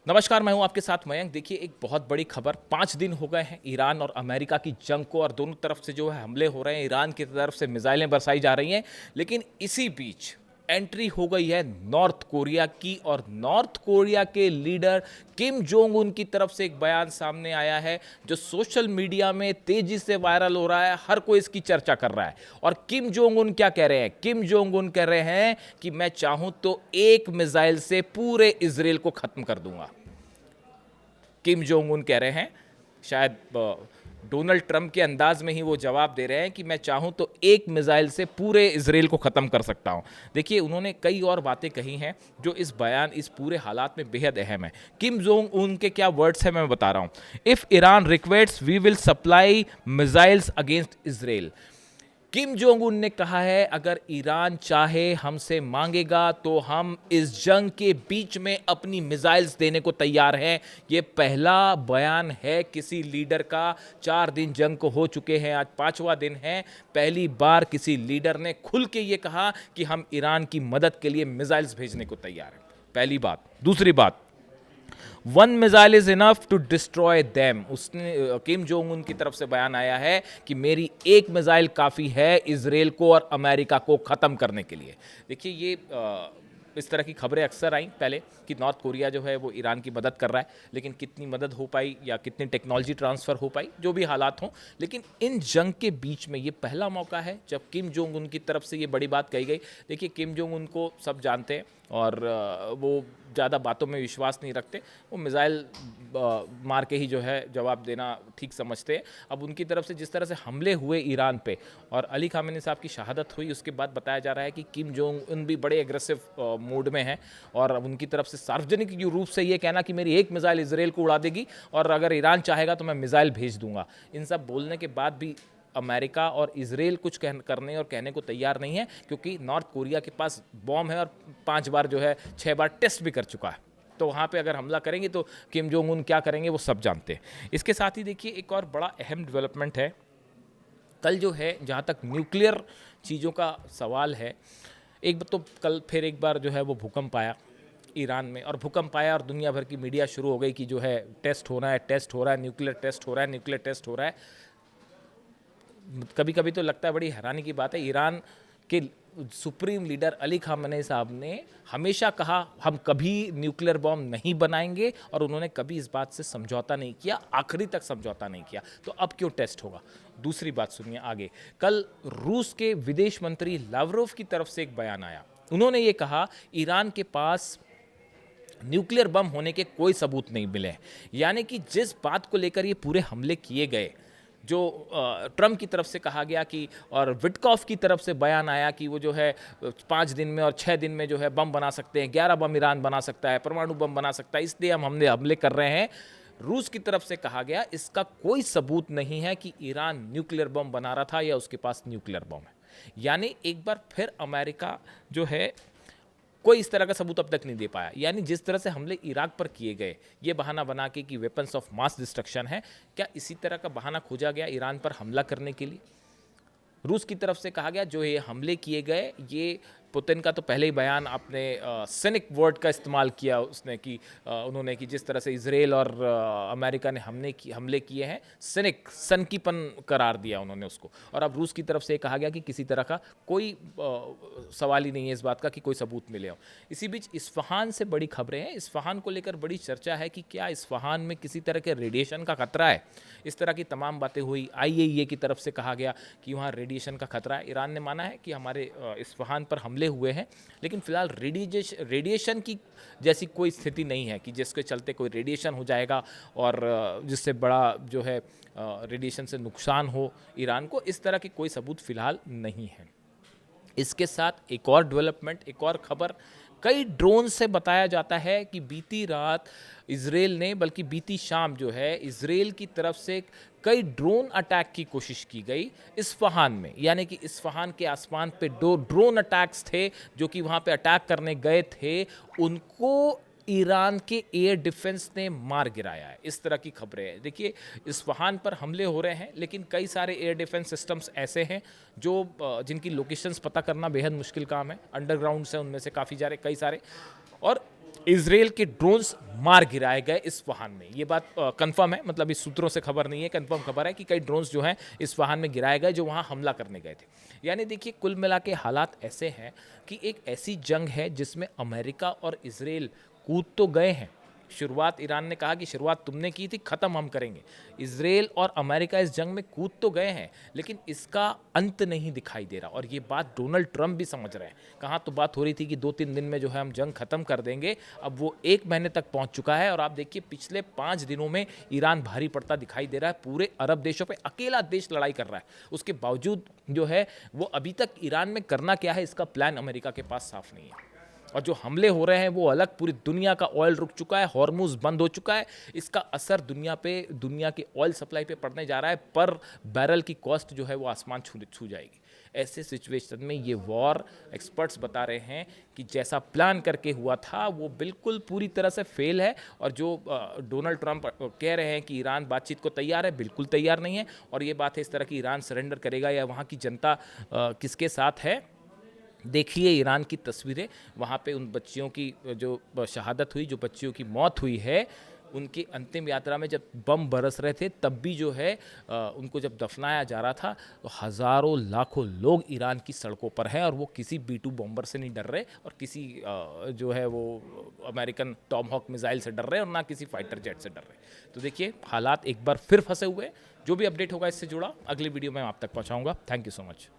नमस्कार, मैं हूं आपके साथ मयंक। देखिए, एक बहुत बड़ी खबर। 5 दिन हो गए हैं ईरान और अमेरिका की जंग को, और दोनों तरफ से जो है हमले हो रहे हैं। ईरान की तरफ से मिसाइलें बरसाई जा रही हैं, लेकिन इसी बीच एंट्री हो गई है नॉर्थ कोरिया की, और नॉर्थ कोरिया के लीडर किम जोंग उन की तरफ से एक बयान सामने आया है जो सोशल मीडिया में तेजी से वायरल हो रहा है। हर कोई इसकी चर्चा कर रहा है। और किम जोंग उन क्या कह रहे हैं? किम जोंग उन कह रहे हैं कि मैं चाहूं तो एक मिसाइल से पूरे इजराइल को खत्म कर दूंगा। किम जोंग उन कह रहे हैं, शायद डोनाल्ड ट्रंप के अंदाज में ही वो जवाब दे रहे हैं कि मैं चाहूं तो एक मिसाइल से पूरे इजराइल को ख़त्म कर सकता हूं। देखिए, उन्होंने कई और बातें कही हैं जो इस बयान, इस पूरे हालात में बेहद अहम है। किम जोंग उन के क्या वर्ड्स हैं मैं बता रहा हूं। If Iran requests we will supply missiles against Israel. Kim Jong Un ने कहा है, अगर ईरान चाहे, हमसे मांगेगा, तो हम इस जंग के बीच में अपनी मिसाइल्स देने को तैयार हैं। ये पहला बयान है किसी लीडर का। 4 दिन जंग को हो चुके हैं, आज 5वां दिन है। पहली बार किसी लीडर ने खुल के ये कहा कि हम ईरान की मदद के लिए मिसाइल्स भेजने को तैयार हैं। पहली बात। दूसरी बात, one missile is enough to destroy them. उसने, किम जोंग उन की तरफ से बयान आया है कि मेरी एक मिसाइल काफ़ी है इजराइल को और अमेरिका को ख़त्म करने के लिए। देखिए, ये इस तरह की खबरें अक्सर आई पहले कि नॉर्थ कोरिया जो है वो ईरान की मदद कर रहा है, लेकिन कितनी मदद हो पाई या कितनी टेक्नोलॉजी ट्रांसफ़र हो पाई, जो भी हालात हों, लेकिन इन जंग के बीच में ये पहला मौका है जब किम जोंग उन की तरफ से ये बड़ी बात कही गई। देखिए, किम जोंग उनको सब जानते हैं और वो ज़्यादा बातों में विश्वास नहीं रखते। वो मिसाइल मार के ही जो है जवाब देना ठीक समझते हैं। अब उनकी तरफ से जिस तरह से हमले हुए ईरान पे और अली खामेनी साहब की शहादत हुई, उसके बाद बताया जा रहा है कि किम जोंग उन भी बड़े एग्रेसिव मूड में हैं, और अब उनकी तरफ से सार्वजनिक रूप से ये कहना कि मेरी एक मिसाइल इजराइल को उड़ा देगी और अगर ईरान चाहेगा तो मैं मिसाइल भेज दूंगा। इन सब बोलने के बाद भी अमेरिका और इजराइल कुछ करने और कहने को तैयार नहीं है, क्योंकि नॉर्थ कोरिया के पास बॉम्ब है और 5 बार जो है 6 बार टेस्ट भी कर चुका है। तो वहाँ पे अगर हमला करेंगे तो किम जोंग उन क्या करेंगे वो सब जानते हैं। इसके साथ ही देखिए, एक और बड़ा अहम डेवलपमेंट है। कल जो है, जहाँ तक न्यूक्लियर चीज़ों का सवाल है, एक तो कल फिर एक बार जो है वो भूकंप आया ईरान में, और भूकंप आया और दुनिया भर की मीडिया शुरू हो गई कि जो है टेस्ट हो रहा है, टेस्ट हो रहा है, न्यूक्लियर टेस्ट हो रहा है, न्यूक्लियर टेस्ट हो रहा है। कभी कभी तो लगता है, बड़ी हैरानी की बात है, ईरान के सुप्रीम लीडर अली खामेनी साहब ने हमेशा कहा हम कभी न्यूक्लियर बॉम्ब नहीं बनाएंगे, और उन्होंने कभी इस बात से समझौता नहीं किया, आखिरी तक समझौता नहीं किया। तो अब क्यों टेस्ट होगा? दूसरी बात सुनिए आगे। कल रूस के विदेश मंत्री लावरोव की तरफ से एक बयान आया। उन्होंने ये कहा, ईरान के पास न्यूक्लियर बम होने के कोई सबूत नहीं मिले। यानी कि जिस बात को लेकर ये पूरे हमले किए गए, जो ट्रम्प की तरफ से कहा गया कि, और विटकॉफ की तरफ से बयान आया कि वो जो है 5 दिन में और 6 दिन में जो है बम बना सकते हैं, 11 बम ईरान बना सकता है, परमाणु बम बना सकता है, इसलिए हम हमले कर रहे हैं। रूस की तरफ से कहा गया इसका कोई सबूत नहीं है कि ईरान न्यूक्लियर बम बना रहा था या उसके पास न्यूक्लियर बम है। यानी एक बार फिर अमेरिका जो है कोई इस तरह का सबूत अब तक नहीं दे पाया। यानी जिस तरह से हमले इराक पर किए गए, ये बहाना बना के कि वेपन्स ऑफ मास डिस्ट्रक्शन है, क्या इसी तरह का बहाना खोजा गया ईरान पर हमला करने के लिए? रूस की तरफ से कहा गया जो ये हमले किए गए, ये पुतिन का तो पहले ही बयान, आपने सिनिक वर्ड का इस्तेमाल किया उसने कि उन्होंने कि जिस तरह से इजराइल और अमेरिका ने हमले किए हैं, सिनिक, सनकीपन करार दिया उन्होंने उसको। और अब रूस की तरफ से कहा गया कि किसी तरह का कोई सवाल ही नहीं है इस बात का कि कोई सबूत मिले हो। इसी बीच इस्फहान से बड़ी खबरें हैं। इस्फहान को लेकर बड़ी चर्चा है कि क्या इस्फहान में किसी तरह के रेडिएशन का खतरा है। इस तरह की तमाम बातें हुई। IAEA की तरफ से कहा गया कि वहाँ रेडिएशन का खतरा है। ईरान ने माना है कि हमारे इस्फहान पर हमले हुए हैं, लेकिन फिलहाल रेडिएशन की जैसी कोई स्थिति नहीं है कि जिसके चलते कोई रेडिएशन हो जाएगा और जिससे बड़ा जो है रेडिएशन से नुकसान हो ईरान को। इस तरह की कोई सबूत फिलहाल नहीं है। इसके साथ एक और डेवलपमेंट, एक और खबर, कई ड्रोन से बताया जाता है कि बीती रात इजराइल ने, बल्कि बीती शाम जो है, इजराइल की तरफ से कई ड्रोन अटैक की कोशिश की गई इस्फहान में। यानी कि इस्फहान के आसमान पे 2 ड्रोन अटैक्स थे जो कि वहाँ पे अटैक करने गए थे, उनको ईरान के एयर डिफेंस ने मार गिराया है। इस तरह की खबरें हैं। देखिए, इस्फहान पर हमले हो रहे हैं, लेकिन कई सारे एयर डिफेंस सिस्टम्स ऐसे हैं जो जिनकी लोकेशंस पता करना बेहद मुश्किल काम है। अंडरग्राउंड से उनमें से काफ़ी कई सारे, और इजराइल के ड्रोन्स मार गिराए गए इस्फहान में। ये बात कंफर्म है, मतलब इस सूत्रों से खबर नहीं है, कंफर्म खबर है कि कई ड्रोन्स जो हैं इस्फहान में गिराए गए जो वहाँ हमला करने गए थे। यानी देखिए कुल मिला के हालात ऐसे हैं कि एक ऐसी जंग है जिसमें अमेरिका और इजराइल कूद तो गए हैं। शुरुआत ईरान ने कहा कि शुरुआत तुमने की थी, ख़त्म हम करेंगे। इजराइल और अमेरिका इस जंग में कूद तो गए हैं, लेकिन इसका अंत नहीं दिखाई दे रहा। और ये बात डोनाल्ड ट्रंप भी समझ रहे हैं। कहाँ तो बात हो रही थी कि 2-3 दिन में जो है हम जंग ख़त्म कर देंगे, अब वो 1 महीने तक पहुंच चुका है। और आप देखिए पिछले 5 दिनों में ईरान भारी पड़ता दिखाई दे रहा है। पूरे अरब देशों पर अकेला देश लड़ाई कर रहा है। उसके बावजूद जो है वो अभी तक ईरान में करना क्या है इसका प्लान अमेरिका के पास साफ नहीं है। और जो हमले हो रहे हैं वो अलग, पूरी दुनिया का ऑयल रुक चुका है, हॉर्मुज बंद हो चुका है। इसका असर दुनिया की ऑयल सप्लाई पे पड़ने जा रहा है। पर बैरल की कॉस्ट जो है वो आसमान छू जाएगी। ऐसे सिचुएशन में ये वॉर एक्सपर्ट्स बता रहे हैं कि जैसा प्लान करके हुआ था वो बिल्कुल पूरी तरह से फेल है। और जो डोनाल्ड ट्रंप कह रहे हैं कि ईरान बातचीत को तैयार है, बिल्कुल तैयार नहीं है। और ये बात है इस तरह की ईरान सरेंडर करेगा या वहाँ की जनता किसके साथ है। देखिए ईरान की तस्वीरें, वहाँ पे उन बच्चियों की जो शहादत हुई, जो बच्चियों की मौत हुई है, उनकी अंतिम यात्रा में जब बम बरस रहे थे तब भी जो है उनको जब दफनाया जा रहा था तो हज़ारों लाखों लोग ईरान की सड़कों पर हैं। और वो किसी B-2 बॉम्बर से नहीं डर रहे और किसी जो है वो अमेरिकन टॉमहॉक मिसाइल से डर रहे और ना किसी फाइटर जेट से डर रहे। तो देखिए हालात एक बार फिर फंसे हुए। जो भी अपडेट होगा इससे जुड़ा अगली वीडियो में आप तक पहुँचाऊँगा। Thank you so much.